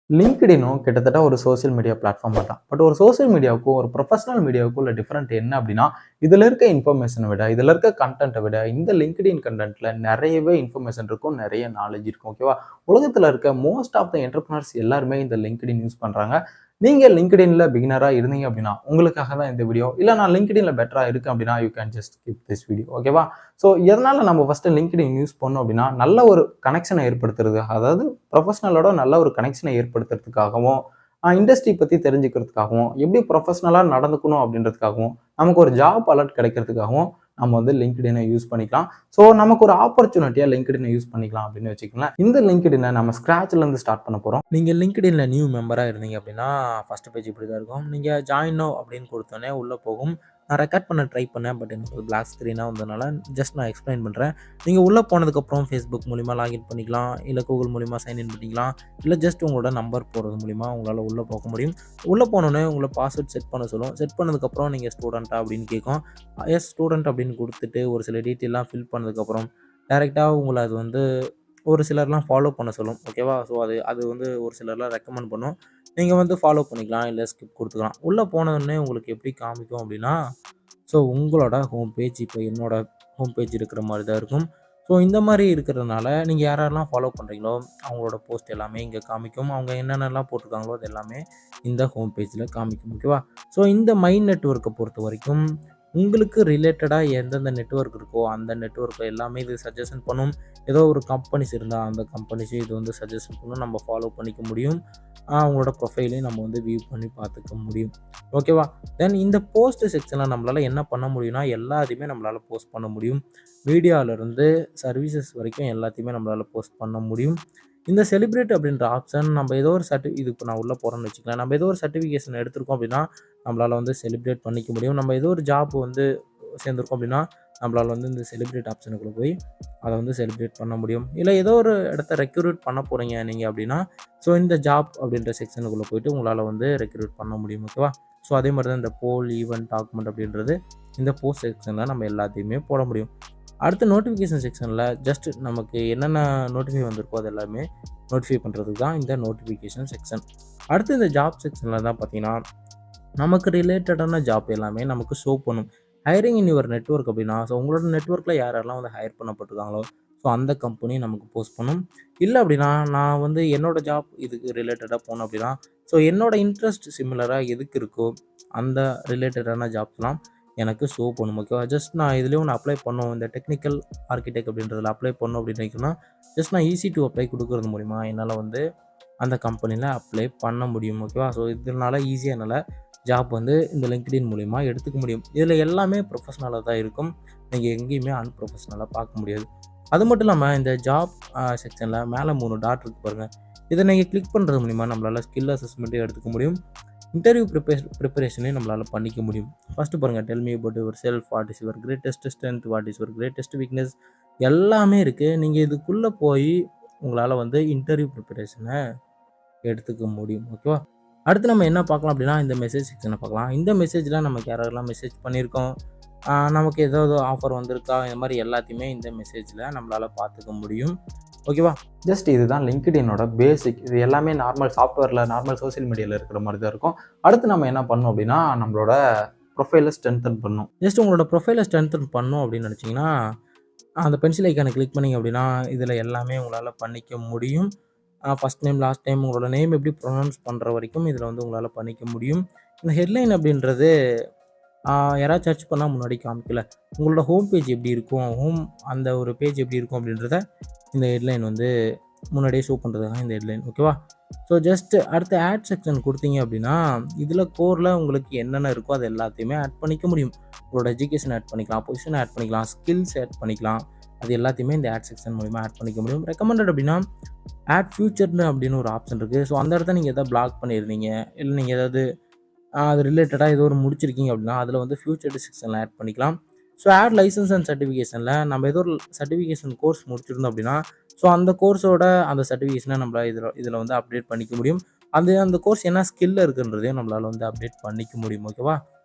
லிங்க்டினும் கிட்டத்தட்ட ஒரு social media platform தான். பட் ஒரு சோசியல் மீடியாவுக்கும், ஒரு ப்ரொஃபஷனல் மீடியாவுக்கும் உள்ள டிஃபரெண்ட் என்ன அப்படின்னா, இதில இருக்க இன்ஃபர்மேஷன விட, இதில இருக்க கன்டென்ட்ட விட, இந்த லிங்க்டின் கன்டென்ட்ல நெறையவே இன்ஃபர்மேஷன் இருக்கும். நெறைய நாலேட்ஜ் இருக்கும். ஓகேவா? உலகத்தில இருக்க மோஸ்ட் ஆஃப் த என்டர்பிரினியர்ஸ் எல்லாருமே இந்த லிங்க்டின் யூஸ் பண்றாங்க. நீங்க லிங்க்டின்ல பிகினரா இருந்தீங்க அப்படின்னா, உங்களுக்காக தான் இந்த வீடியோ. இல்ல நான் லிங்க்டின்ல பெட்டரா இருக்கேன் அப்படின்னா, you can just skip this video. ஓகேவா? ஸோ எதனால நம்ம ஃபர்ஸ்ட்டு லிங்க்டின் யூஸ் பண்ணோம் அப்படின்னா, நல்ல ஒரு கனெக்ஷன ஏற்படுத்துறது. அதாவது ப்ரொஃபஷனலோட நல்ல ஒரு கனெக்ஷனை ஏற்படுத்துறதுக்காகவும், இண்டஸ்ட்ரி பத்தி தெரிஞ்சுக்கிறதுக்காகவும், எப்படி ப்ரொஃபஷனலா நடந்துக்கணும் அப்படின்றதுக்காகவும், நமக்கு ஒரு ஜாப் அலர்ட் கிடைக்கிறதுக்காகவும் நம்ம வந்து லிங்க்டினை யூஸ் பண்ணிக்கலாம். ஸோ நமக்கு ஒரு ஆப்பர்ச்சுனிட்டியா லிங்க்டினை யூஸ் பண்ணிக்கலாம் அப்படின்னு வச்சுக்கலாம். இந்த லிங்க்டினை நம்ம ஸ்க்ராட்ச்ல இருந்து ஸ்டார்ட் பண்ண போறோம். நீங்க லிங்க்டின்ல நியூ மெம்பரா இருந்தீங்க அப்படின்னா, ஃபர்ஸ்ட் பேஜ் இப்படி தான் இருக்கும். நீங்க ஜாயின் நவ் அப்படின்னு குடுத்தோனே உள்ள போகும். நான் ரெக்கார்ட் பண்ண ட்ரை பண்ணேன். பட் எனக்கு ஒரு பிளாக் ஸ்க்ரீனா வந்ததுனால ஜஸ்ட் நான் எக்ஸ்பிளைன் பண்றேன். நீங்க உள்ள போனதுக்கப்புறம் Facebook மூலியமா லாகின் பண்ணிக்கலாம். இல்ல Google மூலியமா சைன் இன் பண்ணிக்கலாம். இல்ல ஜஸ்ட் உங்களோட நம்பர் போடுறது மூலியமா உங்களால உள்ள போக முடியும். உள்ள போனோனே உங்கள பாஸ்வேர்ட் செட் பண்ண சொல்லும். செட் பண்ணதுக்கப்புறம் நீங்க ஸ்டூடெண்ட்டா அப்படின்னு கேட்கும். எஸ் ஸ்டூடெண்ட் அப்படின்னு குடுத்துட்டு ஒரு சில டீட்டெயில்லாம் ஃபில் பண்ணதுக்கப்புறம் டைரக்ட்டா உங்கள அது வந்து ஒரு சிலர்லாம் ஃபாலோ பண்ண சொல்லும். ஓகேவா? ஸோ அது அது வந்து ஒரு சிலர்லாம் ரெக்கமெண்ட் பண்ணும். நீங்க வந்து ஃபாலோ பண்ணிக்கலாம். இல்ல ஸ்கிப் குடுத்துக்கலாம். உள்ள போனோனே உங்களுக்கு எப்படி காமிக்கும் அப்படின்னா, ஸோ உங்களோட ஹோம் பேஜ் இப்போ என்னோட ஹோம் பேஜ் இருக்கிற மாரி தான் இருக்கும். ஸோ இந்த மாரி இருக்கிறதுனால நீங்க யாரெல்லாம் ஃபாலோ பண்றீங்களோ, அவங்களோட போஸ்ட் எல்லாமே இங்க காமிக்கும். அவங்க என்னென்னலாம் போட்டிருக்காங்களோ அது எல்லாமே இந்த ஹோம் பேஜ்ல காமிக்கும். ஓகேவா? ஸோ இந்த மை நெட்வொர்க்க பொறுத்தவரைக்கும் உங்களுக்கு ரிலேட்டடா எந்தெந்த நெட்வொர்க் இருக்கோ, அந்த நெட்வொர்க் எல்லாமே இது சஜஷன் பண்ணும். ஏதோ ஒரு கம்பெனிஸ் இருந்தா, அந்த கம்பெனிஸையும் இது வந்து சஜஷன் பண்ணும். நம்ம ஃபாலோ பண்ணிக்க முடியும். அவங்களோட ப்ரொஃபைலையும் நம்ம வந்து வியூ பண்ணி பார்த்துக்க முடியும். ஓகேவா? தென் இந்த போஸ்ட் செக்ஷன்ல நம்மளால என்ன பண்ண முடியும்னா, எல்லாத்தையுமே நம்மளால போஸ்ட் பண்ண முடியும். மீடியாவிலருந்து சர்வீசஸ் வரைக்கும் எல்லாத்தையுமே நம்மளால போஸ்ட் பண்ண முடியும். இந்த செலிப்ரேட் அப்படின்ற ஆப்ஷன் நம்ம ஏதோ ஒரு இது இப்போ நான் உள்ள போறேன்னு வச்சுக்கலாம். நம்ம ஏதோ ஒரு சர்டிஃபிகேஷன் எடுத்திருக்கோம் அப்படின்னா, நம்மளால வந்து செலிப்ரேட் பண்ணிக்க முடியும். நம்ம ஏதோ ஒரு ஜாப் வந்து சேர்ந்திருக்கோம் அப்படின்னா, நம்மளால வந்து இந்த செலிப்ரேட் ஆப்ஷனுக்குள்ள போய் அத வந்து செலிப்ரேட் பண்ண முடியும். இல்ல ஏதோ ஒரு இடத்த ரெக்ரூட் பண்ண போறீங்க நீங்க அப்படின்னா, ஸோ இந்த ஜாப் அப்படின்ற செக்ஷனுக்குள்ள போயிட்டு உங்களால வந்து ரெக்ரூட் பண்ண முடியும். ஓகேவா? ஸோ அதே மாரி தான் இந்த போல், ஈவென்ட், டாக்குமெண்ட் அப்படின்றது இந்த போஸ்ட் செக்ஷன்ல நம்ம எல்லாத்தையுமே போட முடியும். அடுத்து நோட்டிஃபிகேஷன் செக்ஷன்ல ஜஸ்ட் நமக்கு என்னென்ன நோட்டிஃபை வந்திருக்கோ அது எல்லாமே நோட்டிஃபை பண்ணுறதுக்கு தான் இந்த நோட்டிஃபிகேஷன் செக்ஷன். அடுத்து இந்த ஜாப் செக்ஷன்ல தான் பார்த்தீங்கன்னா, நமக்கு ரிலேட்டடான ஜாப் எல்லாமே நமக்கு ஷோ பண்ணும். ஹையரிங் இன் யுவர் நெட்வொர்க் அப்படின்னா, ஸோ உங்களோட நெட்வொர்க்ல யாரெல்லாம் வந்து ஹையர் பண்ணப்பட்டுருக்காங்களோ, ஸோ அந்த கம்பெனி நமக்கு போஸ்ட் பண்ணும். இல்ல அப்படின்னா, நான் வந்து என்னோட ஜாப் இதுக்கு ரிலேட்டடா போனேன் அப்படின்னா, ஸோ என்னோட இன்ட்ரெஸ்ட் சிமிலரா எதுக்கு இருக்கோ, அந்த ரிலேட்டடான ஜாப்ஸ்லாம் எனக்கு ஷோ பண்ணும். ஓகேவா? ஜஸ்ட் நான் இதுலயே ஒண்ணு அப்ளை பண்ணணும். இந்த டெக்னிக்கல் ஆர்க்கிடெக்ட் அப்படின்றதுல அப்ளை பண்ணணும் அப்படின்னு நினைக்கிறேன்னா, ஜஸ்ட் நான் ஈஸி டூ அப்ளை குடுக்குறது மூலியமா என்னால வந்து அந்த கம்பெனில அப்ளை பண்ண முடியும். ஓகேவா? ஸோ இதனால ஈஸியா என்னால ஜாப் வந்து இந்த லிங்க்டின் மூலியமா எடுத்துக்க முடியும். இதுல எல்லாமே ப்ரொஃபஷனலா தான் இருக்கும். நீங்க எங்கேயுமே அன்ப்ரொஃபஷனலா பார்க்க முடியாது. அது மட்டும் இல்லாம இந்த ஜாப் செக்ஷன்ல மேல 3 டாட் இருக்கு பாருங்க. இத நீங்க கிளிக் பண்றது மூலியமா நம்மளால ஸ்கில் அசஸ்மெண்ட்டும் எடுத்துக்க முடியும். இன்டர்வியூ ப்ரிப்பரேஷனையும் நம்மளால பண்ணிக்க முடியும். ஃபர்ஸ்ட் பாருங்க, tell me about your self, what is your greatest strength, what is your greatest weakness எல்லாமே இருக்கு. நீங்க இதுக்குள்ள போய் உங்களால வந்து இன்டர்வியூ ப்ரிப்பரேஷன எடுத்துக்க முடியும். ஓகேவா? அடுத்து நம்ம என்ன பார்க்கலாம் அப்படின்னா, இந்த மெசேஜ் செக்ஷனை பார்க்கலாம். இந்த மெசேஜ்ல நமக்கு யாரெல்லாம் மெசேஜ் பண்ணியிருக்கோம், நமக்கு ஏதாவது ஆஃபர் வந்திருக்கா, இந்த மாதிரி எல்லாத்தையுமே இந்த மெசேஜ்ல நம்மளால பார்த்துக்க முடியும். ஓகேவா? ஜஸ்ட் இதுதான் லிங்க்டினோட பேசிக். இது எல்லாமே நார்மல் சாஃப்ட்வேர்ல, நார்மல் சோசியல் மீடியால இருக்கிற மாரி தான் இருக்கும். அடுத்து நம்ம என்ன பண்ணணும் அப்படின்னா, நம்மளோட ப்ரொஃபைல ஸ்ட்ரென்தன் பண்ணணும். ஜஸ்ட் உங்களோட ப்ரொஃபைலை ஸ்ட்ரென்தன் பண்ணணும் அப்படின்னு நினச்சிங்கன்னா, அந்த பென்சில் ஐக்கானை கிளிக் பண்ணிங்க அப்படின்னா, இதில் எல்லாமே உங்களால் பண்ணிக்க முடியும். ஃபர்ஸ்ட் நேம், லாஸ்ட் நேம், உங்களோட நேம் எப்படி ப்ரொனவுன்ஸ் பண்ணுற வரைக்கும் இதில் வந்து உங்களால் பண்ணிக்க முடியும். இந்த ஹெட்லைன் அப்படின்றது யாராவது சர்ச் பண்ணால் முன்னாடி காமிக்கல. உங்களோட ஹோம் பேஜ் எப்படி இருக்கும், அந்த ஒரு பேஜ் எப்படி இருக்கும் அப்படின்றத இந்த ஹெட்லைன் வந்து முன்னாடியே ஷோ பண்ணுறது தான் இந்த ஹெட்லைன். ஓகேவா? ஸோ ஜஸ்ட் அடுத்த ஆட் செக்ஷன் கொடுத்தீங்க அப்படின்னா, இதில் கோரில் உங்களுக்கு என்னென்ன இருக்கோ அது எல்லாத்தையுமே ஆட் பண்ணிக்க முடியும். உங்களோட எஜுகேஷன் ஆட் பண்ணிக்கலாம், பொசிஷன் ஆட் பண்ணிக்கலாம், ஸ்கில்ஸ் ஆட் பண்ணிக்கலாம். அது எல்லாத்தையுமே இந்த ஆட் செக்ஷன் மூலிமா ஆட் பண்ணிக்க முடியும். ரெக்கமெண்டட் அப்படின்னா ஆட் ஃபியூச்சர்னு அப்படின்னு ஒரு ஆப்ஷன் இருக்குது. ஸோ அந்த இடத்த நீங்கள் எதாவது பிளாக் பண்ணியிருந்தீங்க, இல்லை நீங்கள் ஏதாவது அது ரிலேட்டடாக ஏதோ ஒரு முடிச்சிருக்கீங்க அப்படின்னா, அதில் வந்து ஃபியூச்சர் செக்ஷனில் ஆட் பண்ணிக்கலாம். ஸோ ஆட் லைசன்ஸ் அண்ட் சர்டிஃபிகேஷனில் நம்ம ஏதோ ஒரு சர்டிஃபிகேஷன் கோர்ஸ் முடிச்சிருந்தோம் அப்படின்னா, ஸோ அந்த கோர்ஸோட அந்த சர்டிஃபிகேஷனை நம்மளால் இதில் வந்து அப்டேட் பண்ணிக்க முடியும். அந்த கோர்ஸ் என்ன ஸ்கில்ல இருக்குன்றதையும் நம்மளால் வந்து அப்டேட் பண்ணிக்க முடியும். ஓகேவா?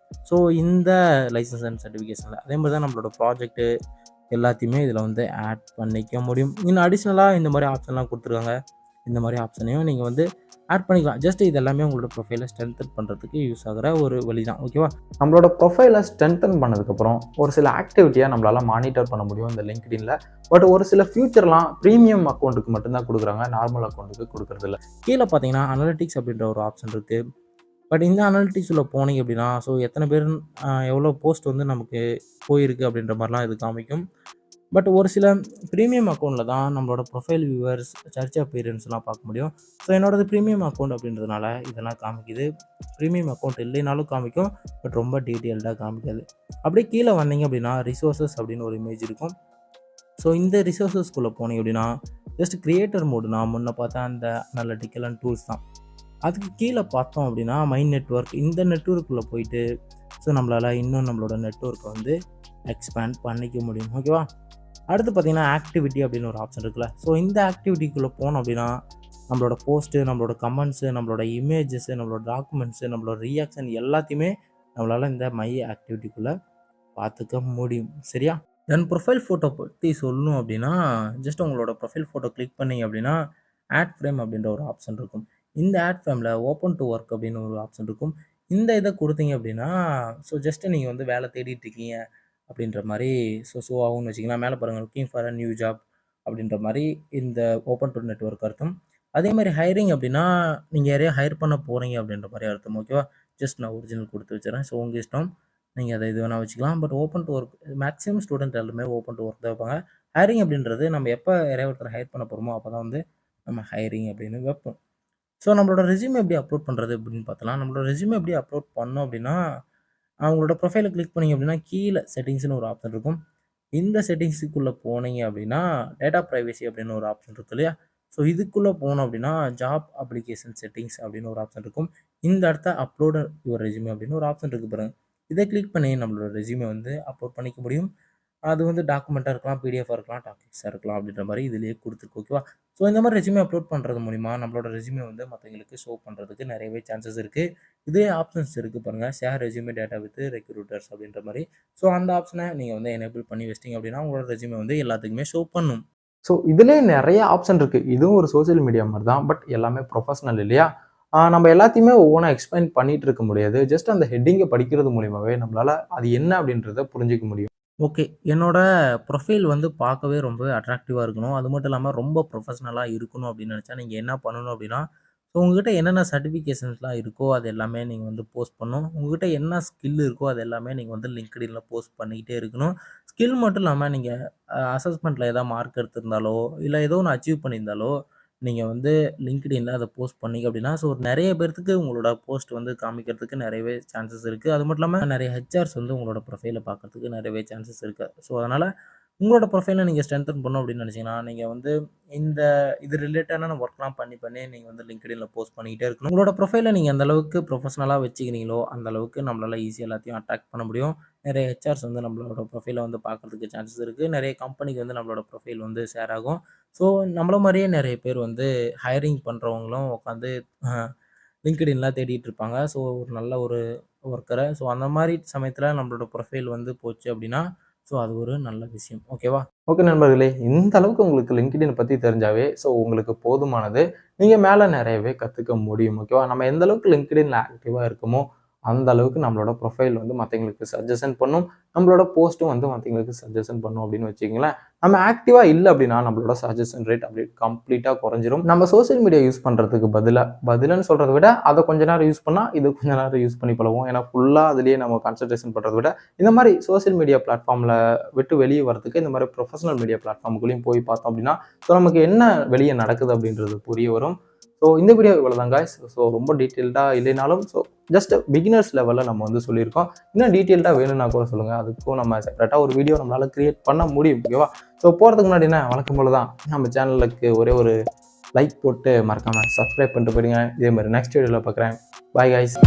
ஸோ இந்த லைசன்ஸ் அண்ட் சர்டிஃபிகேஷனில் அதே மாதிரி தான் நம்மளோட ப்ராஜெக்ட்டு எல்லாத்தையுமே இதில் வந்து ஆட் பண்ணிக்க முடியும். இன்னும் அடிஷ்னலாக இந்த மாதிரி ஆப்ஷன்லாம் கொடுத்துருக்காங்க. இந்த மாதிரி ஆப்ஷனையும் நீங்கள் வந்து ஆட் பண்ணிக்கலாம். ஜஸ்ட் இது எல்லாமே உங்களோட ப்ரொஃபைலை ஸ்ட்ரென்தன் பண்ணுறதுக்கு யூஸ் ஆகிற ஒரு வழி தான். ஓகேவா? நம்மளோட ப்ரொஃபைலை ஸ்ட்ரென்தன் பண்ணதுக்கப்புறம் ஒரு சில ஆக்டிவிட்டியாக நம்மளால் மானிட்டர் பண்ண முடியும் இந்த லிங்க்டின்ல. பட் ஒரு சில ஃபியூச்சர்லாம் ப்ரீமியம் அக்கௌண்ட்டுக்கு மட்டும்தான் கொடுக்குறாங்க, நார்மல் அக்கௌண்ட்டுக்கு கொடுக்குறதில்ல. கீழே பார்த்தீங்கன்னா அனலிட்டிக்ஸ் அப்படின்ற ஒரு ஆப்ஷன் இருக்குது. பட் இந்த அனலிட்டிக்ஸில் போனீங்க அப்படின்னா ஸோ எத்தனை பேர் எவ்வளோ போஸ்ட் வந்து நமக்கு போயிருக்கு அப்படின்ற மாதிரிலாம் இது காமிக்கும். பட் ஒரு சில ப்ரீமியம் அக்கௌண்ட்டில் தான் நம்மளோட ப்ரொஃபைல் வியூவர்ஸ், சர்ச் அப்பியரன்ஸ்லாம் பார்க்க முடியும். ஸோ என்னோடது ப்ரீமியம் அக்கௌண்ட் அப்படின்றதுனால இதெல்லாம் காமிக்குது. ப்ரீமியம் அக்கௌண்ட் இல்லைனாலும் காமிக்கும், பட் ரொம்ப டீட்டெயில்டாக காமிக்காது. அப்படியே கீழே வந்தீங்க அப்படின்னா ரிசோர்ஸஸ் அப்படின்னு ஒரு இமேஜ் இருக்கும். ஸோ இந்த ரிசோர்ஸஸ்குள்ளே போனீங்க அப்படின்னா ஜஸ்ட் கிரியேட்டர் மோடு நான் முன்ன பார்த்தா அந்த அனலிட்டிக்கல் அண்ட் டூல்ஸ் தான். அதுக்கு கீழே பார்த்தோம் அப்படின்னா மை நெட்வொர்க், இந்த நெட்வொர்க்குள்ளே போயிட்டு ஸோ நம்மளால் இன்னும் நம்மளோட நெட்வொர்க்கை வந்து எக்ஸ்பேண்ட் பண்ணிக்க முடியும். ஓகேவா? அடுத்து பார்த்தீங்கன்னா ஆக்டிவிட்டி அப்படின்னு ஒரு ஆப்ஷன் இருக்குல்ல. ஸோ இந்த ஆக்டிவிட்டிக்குள்ளே போனோம் அப்படின்னா நம்மளோட போஸ்ட்டு, நம்மளோட கமெண்ட்ஸு, நம்மளோட இமேஜஸ்ஸு, நம்மளோட டாக்குமெண்ட்ஸு, நம்மளோட ரியாக்ஷன் எல்லாத்தையுமே நம்மளால் இந்த மை ஆக்டிவிட்டிக்குள்ளே பார்த்துக்க முடியும். சரியா? தென் ப்ரொஃபைல் ஃபோட்டோ பற்றி சொல்லணும் அப்படின்னா ஜஸ்ட் உங்களோட ப்ரொஃபைல் ஃபோட்டோ கிளிக் பண்ணிங்க அப்படின்னா ஆட் ஃப்ரேம் அப்படின்ற ஒரு ஆப்ஷன் இருக்கும். இந்த ஆட் ஃப்ரேமில் ஓப்பன் டு ஒர்க் அப்படின்னு ஒரு ஆப்ஷன் இருக்கும். இந்த இதை கொடுத்தீங்க அப்படின்னா ஸோ ஜஸ்ட்டு நீங்கள் வந்து வேலை தேடிட்டு இருக்கீங்க அப்படின்ற மாதிரி ஸோ ஆகும்னு வச்சிங்கன்னா மேலே பாருங்கள் looking for a new job அப்படின்ற மாதிரி இந்த ஓப்பன் டு நெட்வொர்க் அர்த்தம். அதே மாதிரி ஹைரிங் அப்படின்னா நீங்கள் யாரையா ஹையர் பண்ண போகிறீங்க அப்படின்ற மாதிரி அர்த்தம். ஓகேவா? ஜஸ்ட் நான் ஒரிஜினல் கொடுத்து வச்சுறேன். ஸோ உங்கள் இஷ்டம், நீங்கள் அதை இது வேணால் வச்சுக்கலாம். But open to work maximum student எல்லாருமே ஓப்பன் டு ஒர்க் தான் வைப்பாங்க. ஹைரிங் அப்படின்றது நம்ம எப்போ யாரையா ஒருத்தர் ஹையர் பண்ண போகிறோமோ அப்போ தான் வந்து நம்ம ஹைரிங் அப்படின்னு வைப்போம். ஸோ நம்மளோட ரெஸ்யூமே எப்படி அப்லோட் பண்ணுறது அப்படின்னு பார்த்தலாம். நம்மளோட ரெஸ்யூமே எப்படி அப்லோட் பண்ணோம் அப்படின்னா அவங்களோட ப்ரொஃபைலை கிளிக் பண்ணிங்க அப்படின்னா கீழே செட்டிங்ஸ்னு ஒரு ஆப்ஷன் இருக்கும். இந்த செட்டிங்ஸுக்குள்ளே போனீங்க அப்படின்னா டேட்டா ப்ரைவசி அப்படின்னு ஒரு ஆப்ஷன் இருக்கு இல்லையா? ஸோ இதுக்குள்ளே போனோம் அப்படின்னா ஜாப் அப்ளிகேஷன் செட்டிங்ஸ் அப்படின்னு ஒரு ஆப்ஷன் இருக்கும். இந்த இடத்த அப்லோட் யுவர் ரெஸ்யூமே அப்படின்னு ஒரு ஆப்ஷன் இருக்குது பாருங்க. இதை கிளிக் பண்ணி நம்மளோட ரெஸ்யூமே வந்து அப்லோட் பண்ணிக்க முடியும். அது வந்து டாக்குமெண்ட்டாக இருக்கலாம், பிடிஎஃபாக இருக்கலாம், டாக்ஸாக இருக்கலாம் அப்படின்ற மாதிரி இதிலேயே கொடுத்துருக்கு. ஓகேவா? ஸோ இந்த மாதிரி ரெஸ்யூமே அப்லோட் பண்ணுறது மூலிமா நம்மளோட ரெஸ்யூமே வந்து மற்றவங்களுக்கு ஷோ பண்ணுறதுக்கு நிறையவே சான்சஸ் இருக்குது. இதே ஆப்ஷன்ஸ் இருக்குது பாருங்கள், share resume data with recruiters அப்படின்ற மாதிரி. ஸோ அந்த ஆப்ஷனை நீங்கள் வந்து எனேபிள் பண்ணி வச்சிட்டிங்க அப்படின்னா உங்களோட ரெஸ்யூமே வந்து எல்லாத்துக்குமே ஷோ பண்ணும். ஸோ இதிலே நிறைய ஆப்ஷன் இருக்குது. இதுவும் ஒரு சோசியல் மீடியா மாதிரி தான், பட் எல்லாமே ப்ரொஃபஷனல் இல்லையா? நம்ம எல்லாத்தையுமே ஒவ்வொன்றா எக்ஸ்பிளைன் பண்ணிட்டு இருக்க முடியாது. ஜஸ்ட் அந்த ஹெட்டிங்கை படிக்கிறது மூலியமாகவே நம்மளால் அது என்ன அப்படின்றத புரிஞ்சிக்க முடியும். ஓகே. என்னோட ப்ரொஃபைல் வந்து பார்க்கவே ரொம்பவே அட்ராக்டிவாக இருக்கணும். அது மட்டும் இல்லாமல் ரொம்ப ப்ரொஃபஷ்னலாக இருக்கணும் அப்படின்னு நினச்சா நீங்கள் என்ன பண்ணணும் அப்படின்னா, ஸோ உங்ககிட்ட என்னென்ன சர்டிஃபிகேஷன்ஸ்லாம் இருக்கோ அது எல்லாமே நீங்கள் வந்து போஸ்ட் பண்ணணும். உங்ககிட்ட என்ன ஸ்கில் இருக்கோ அது எல்லாமே நீங்கள் வந்து லிங்க்டின்ல போஸ்ட் பண்ணிக்கிட்டே இருக்கணும். ஸ்கில் மட்டும் இல்லாமல் நீங்கள் அசஸ்மெண்ட்டில் ஏதாவது மார்க் எடுத்திருந்தாலோ, இல்லை ஏதோ ஒன்று அச்சீவ் பண்ணியிருந்தாலோ, நீங்கள் வந்து லிங்க்டின்ல அத போஸ்ட் பண்ணீங்க அப்படின்னா, ஸோ நிறைய பேர்த்துக்கு உங்களோட போஸ்ட் வந்து காமிக்கிறதுக்கு நிறையவே சான்சஸ் இருக்குது. அது மட்டும் இல்லாமல் நிறைய ஹெச்ஆர்ஸ் வந்து உங்களோட ப்ரொஃபைலை பார்க்கறதுக்கு நிறையவே சான்சஸ் இருக்குது. ஸோ அதனால் உங்களோட ப்ரொஃபைலை நீங்கள் ஸ்ட்ரென்தன் பண்ணணும் அப்படின்னு நினச்சிங்கன்னா, நீங்கள் வந்து இந்த இது ரிலேட்டடான ஒர்க்லாம் பண்ணி நீங்கள் வந்து லிங்க்டின்ல போஸ்ட் பண்ணிக்கிட்டே இருக்கணும். உங்களோட ப்ரொஃபைலை நீங்கள் எந்த அளவுக்கு ப்ரொஃபஷனலாக வச்சுக்கிறீங்களோ, அந்த அளவுக்கு நம்மளால ஈஸியாக எல்லாத்தையும் அட்ராக்ட் பண்ண முடியும். நிறைய ஹெச்ஆர்ஸ் வந்து நம்மளோட ப்ரொஃபைலை வந்து பார்க்கறதுக்கு சான்சஸ் இருக்குது. நிறைய கம்பெனிக்கு வந்து நம்மளோட ப்ரொஃபைல் வந்து ஷேர் ஆகும். ஸோ நம்மள மாதிரியே நிறைய பேர் வந்து ஹையரிங் பண்ணுறவங்களும் உட்காந்து லிங்க்டின்லாம் தேடிட்டு இருப்பாங்க. ஸோ ஒரு நல்ல ஒரு ஒர்க்கரை ஸோ அந்த மாதிரி சமயத்தில் நம்மளோட ப்ரொஃபைல் வந்து போச்சு அப்படின்னா ஸோ அது ஒரு நல்ல விஷயம். ஓகேவா? ஓகே நண்பர்களே, இந்த அளவுக்கு உங்களுக்கு லிங்க்டின் பற்றி தெரிஞ்சாவே ஸோ உங்களுக்கு போதுமானது. நீங்கள் மேலே நிறையவே கற்றுக்க முடியும். ஓகேவா? நம்ம எந்த அளவுக்கு லிங்க்டின்ல ஆக்டிவாக இருக்கோமோ அந்த அளவுக்கு நம்மளோட ப்ரொஃபைல் வந்து மற்றவங்களுக்கு சஜஷன் பண்ணும். நம்மளோட போஸ்ட்டும் வந்து மற்றவங்களுக்கு சஜஷன் பண்ணும் அப்படின்னு வச்சுக்கிங்களேன். நம்ம ஆக்டிவாக இல்லை அப்படின்னா நம்மளோட சஜஷன் ரேட் அப்படியே கம்ப்ளீட்டாக குறைஞ்சிரும். நம்ம சோசியல் மீடியா யூஸ் பண்ணுறதுக்கு பதிலுன்னு சொல்கிறத விட அதை கொஞ்ச நேரம் யூஸ் பண்ணால் இது கொஞ்ச நேரம் யூஸ் பண்ணி பழகும். ஏன்னா ஃபுல்லாக அதுலேயே நம்ம கான்சன்ட்ரேஷன் பண்ணுறத விட இந்த மாதிரி சோசியல் மீடியா பிளாட்ஃபார்மில் விட்டு வெளியே வரதுக்கு இந்த மாதிரி ப்ரொஃபஷனல் மீடியா பிளாட்ஃபார்முக்குள்ளேயும் போய் பார்த்தோம் அப்படின்னா ஸோ நமக்கு என்ன வெளியே நடக்குது அப்படின்றது புரிய வரும். ஸோ இந்த வீடியோ இவ்வளோ தான் காய்ஸ். ஸோ ரொம்ப டீட்டெயில்டாக இல்லைனாலும் ஸோ ஜஸ்ட் பிகினர்ஸ் லெவலில் நம்ம வந்து சொல்லியிருக்கோம். இன்னும் டீட்டெயில்டாக வேணும்னா கூட சொல்லுங்கள், அதுக்கும் நம்ம செப்பரேட்டாக ஒரு வீடியோ நம்மளால் கிரியேட் பண்ண முடியும். ஓகேவா? ஸோ போகிறதுக்கு முன்னாடி என்ன வழக்கம் போல தான் நம்ம சேனலுக்கு ஒரே ஒரு லைக் போட்டு மறக்காமல் சப்ஸ்கிரைப் பண்ணிட்டு போயிடுங்க. இதே மாதிரி நெக்ஸ்ட் வீடியோவில் பார்க்குறேன். Bye guys.